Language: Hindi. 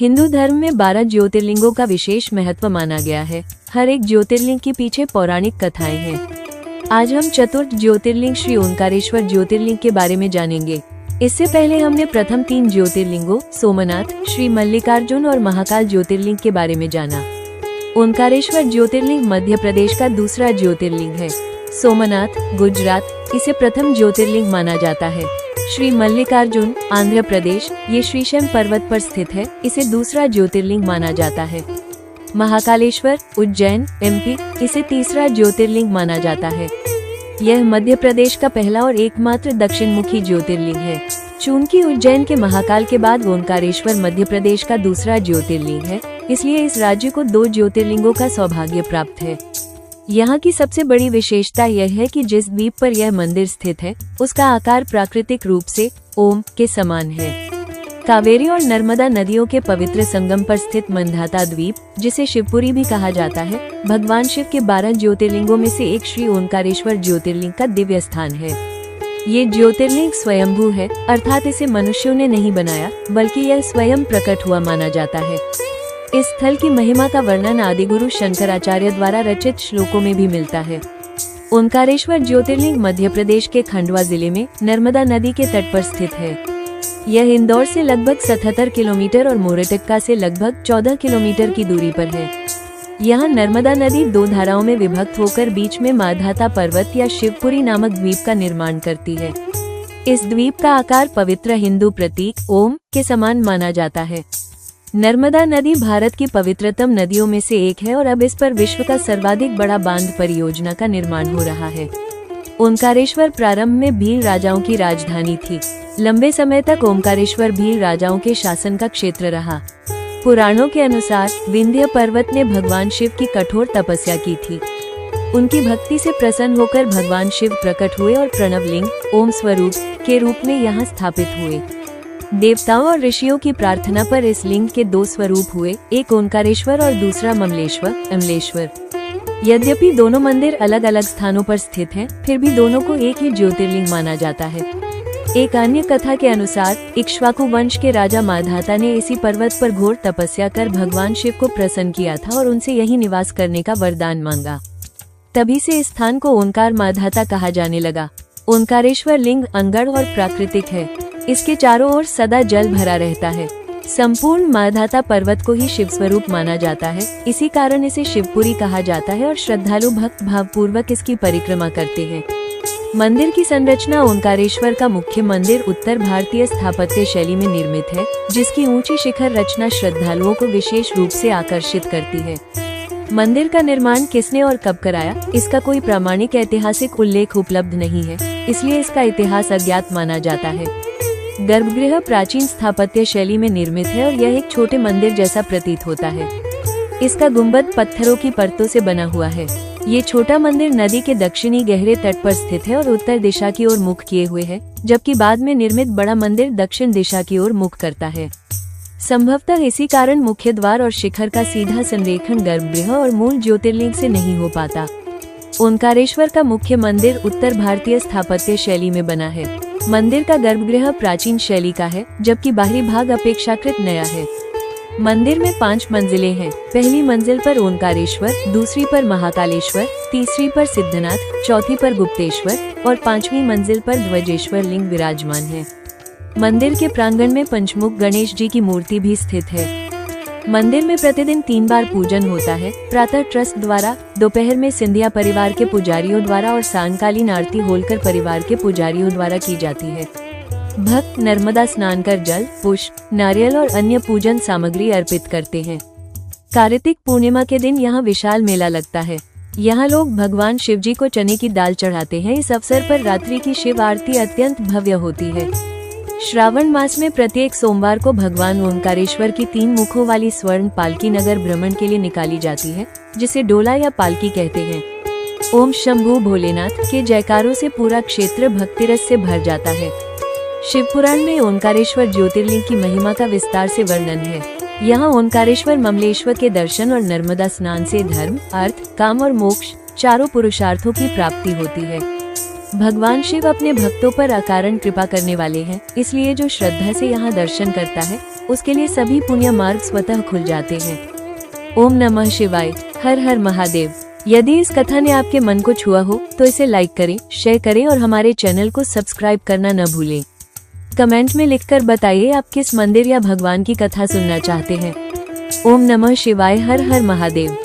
हिंदू धर्म में 12 ज्योतिर्लिंगों का विशेष महत्व माना गया है। हर एक ज्योतिर्लिंग के पीछे पौराणिक कथाएं हैं। आज हम चतुर्थ ज्योतिर्लिंग श्री ओंकारेश्वर ज्योतिर्लिंग के बारे में जानेंगे। इससे पहले हमने प्रथम 3 ज्योतिर्लिंगों सोमनाथ, श्री मल्लिकार्जुन और महाकाल ज्योतिर्लिंग के बारे में जाना। ओंकारेश्वर ज्योतिर्लिंग मध्य प्रदेश का दूसरा ज्योतिर्लिंग है। सोमनाथ गुजरात, इसे प्रथम ज्योतिर्लिंग माना जाता है। श्री मल्लिकार्जुन आंध्र प्रदेश, ये श्रीशैल पर्वत पर स्थित है, इसे दूसरा ज्योतिर्लिंग माना जाता है। महाकालेश्वर उज्जैन एमपी, इसे तीसरा ज्योतिर्लिंग माना जाता है। यह मध्य प्रदेश का पहला और एकमात्र दक्षिण मुखी ज्योतिर्लिंग है। चूंकि उज्जैन के महाकाल के बाद ओंकारेश्वर मध्य प्रदेश का दूसरा ज्योतिर्लिंग है, इसलिए इस राज्य को 2 ज्योतिर्लिंगों का सौभाग्य प्राप्त है। यहाँ की सबसे बड़ी विशेषता यह है कि जिस द्वीप पर यह मंदिर स्थित है, उसका आकार प्राकृतिक रूप से ओम के समान है। कावेरी और नर्मदा नदियों के पवित्र संगम पर स्थित मंधाता द्वीप, जिसे शिवपुरी भी कहा जाता है, भगवान शिव के 12 ज्योतिर्लिंगों में से एक श्री ओंकारेश्वर ज्योतिर्लिंग का दिव्य स्थान है। ये ज्योतिर्लिंग स्वयंभू है, अर्थात इसे मनुष्यों ने नहीं बनाया, बल्कि यह स्वयं प्रकट हुआ माना जाता है। इस स्थल की महिमा का वर्णन आदिगुरु शंकराचार्य द्वारा रचित श्लोकों में भी मिलता है। ओंकारेश्वर ज्योतिर्लिंग मध्य प्रदेश के खंडवा जिले में नर्मदा नदी के तट पर स्थित है। यह इंदौर से लगभग 77 किलोमीटर और मोरटक्का से लगभग 14 किलोमीटर की दूरी पर है। यहाँ नर्मदा नदी 2 धाराओं में विभक्त होकर बीच में माधाता पर्वत या शिवपुरी नामक द्वीप का निर्माण करती है। इस द्वीप का आकार पवित्र हिंदू प्रतीक ओम के समान माना जाता है। नर्मदा नदी भारत की पवित्रतम नदियों में से एक है और अब इस पर विश्व का सर्वाधिक बड़ा बांध परियोजना का निर्माण हो रहा है। ओंकारेश्वर प्रारंभ में भील राजाओं की राजधानी थी। लंबे समय तक ओंकारेश्वर भील राजाओं के शासन का क्षेत्र रहा। पुराणों के अनुसार विंध्य पर्वत ने भगवान शिव की कठोर तपस्या की थी। उनकी भक्ति से प्रसन्न होकर भगवान शिव प्रकट हुए और प्रणवलिंग ओम स्वरूप के रूप में यहाँ स्थापित हुए। देवताओं और ऋषियों की प्रार्थना पर इस लिंग के 2 स्वरूप हुए, एक ओंकारेश्वर और दूसरा अमलेश्वर। यद्यपि दोनों मंदिर अलग अलग स्थानों पर स्थित हैं, फिर भी दोनों को एक ही ज्योतिर्लिंग माना जाता है। एक अन्य कथा के अनुसार इक्ष्वाकु वंश के राजा माधाता ने इसी पर्वत पर घोर तपस्या कर भगवान शिव को प्रसन्न किया था और उनसे यही निवास करने का वरदान मांगा। तभी से इस स्थान को ओंकार माधाता कहा जाने लगा। ओंकारेश्वर लिंग अंगड़ और प्राकृतिक है। इसके चारों ओर सदा जल भरा रहता है। संपूर्ण माधाता पर्वत को ही शिव स्वरूप माना जाता है, इसी कारण इसे शिवपुरी कहा जाता है और श्रद्धालु भक्त भावपूर्वक इसकी परिक्रमा करते हैं। मंदिर की संरचना ओंकारेश्वर का मुख्य मंदिर उत्तर भारतीय स्थापत्य शैली में निर्मित है, जिसकी ऊंची शिखर रचना श्रद्धालुओं को विशेष रूप से आकर्षित करती है। मंदिर का निर्माण किसने और कब कराया, इसका कोई प्रामाणिक ऐतिहासिक उल्लेख उपलब्ध नहीं है, इसलिए इसका इतिहास अज्ञात माना जाता है। गर्भगृह प्राचीन स्थापत्य शैली में निर्मित है और यह एक छोटे मंदिर जैसा प्रतीत होता है। इसका गुंबद पत्थरों की परतों से बना हुआ है। ये छोटा मंदिर नदी के दक्षिणी गहरे तट पर स्थित है और उत्तर दिशा की ओर मुख किए हुए है, जबकि बाद में निर्मित बड़ा मंदिर दक्षिण दिशा की ओर मुख करता है। संभवतः इसी कारण मुख्य द्वार और शिखर का सीधा संरेखण गर्भगृह और मूल ज्योतिर्लिंग से नहीं हो पाता। ओंकारेश्वर का मुख्य मंदिर उत्तर भारतीय स्थापत्य शैली में बना है। मंदिर का गर्भगृह प्राचीन शैली का है, जबकि बाहरी भाग अपेक्षाकृत नया है। मंदिर में 5 मंजिलें हैं। पहली मंजिल पर ओंकारेश्वर, दूसरी पर महाकालेश्वर, तीसरी पर सिद्धनाथ, चौथी पर गुप्तेश्वर और 5वीं मंजिल पर ध्वजेश्वर लिंग विराजमान है। मंदिर के प्रांगण में पंचमुख गणेश जी की मूर्ति भी स्थित है। मंदिर में प्रतिदिन 3 बार पूजन होता है। प्रातः ट्रस्ट द्वारा, दोपहर में सिंधिया परिवार के पुजारियों द्वारा और सायंकालीन आरती होलकर परिवार के पुजारियों द्वारा की जाती है। भक्त नर्मदा स्नान कर जल, पुष्प, नारियल और अन्य पूजन सामग्री अर्पित करते हैं। कार्तिक पूर्णिमा के दिन यहाँ विशाल मेला लगता है। यहाँ लोग भगवान शिव जी को चने की दाल चढ़ाते हैं। इस अवसर पर रात्रि की शिव आरती अत्यंत भव्य होती है। श्रावण मास में प्रत्येक सोमवार को भगवान ओंकारेश्वर की 3 मुखों वाली स्वर्ण पालकी नगर भ्रमण के लिए निकाली जाती है, जिसे डोला या पालकी कहते हैं। ओम शंभू भोलेनाथ के जयकारों से पूरा क्षेत्र भक्तिरस से भर जाता है। शिव पुराण में ओंकारेश्वर ज्योतिर्लिंग की महिमा का विस्तार से वर्णन है। यहाँ ओंकारेश्वर ममलेश्वर के दर्शन और नर्मदा स्नान से धर्म, अर्थ, काम और मोक्ष चारों पुरुषार्थों की प्राप्ति होती है। भगवान शिव अपने भक्तों पर अकारण कृपा करने वाले हैं, इसलिए जो श्रद्धा से यहाँ दर्शन करता है उसके लिए सभी पुण्य मार्ग स्वतः खुल जाते हैं। ओम नमः शिवाय। हर हर महादेव। यदि इस कथा ने आपके मन को छुआ हो तो इसे लाइक करें, शेयर करें और हमारे चैनल को सब्सक्राइब करना न भूलें। कमेंट में लिखकर बताइए आप किस मंदिर या भगवान की कथा सुनना चाहते हैं। ओम नमः शिवाय। हर हर महादेव।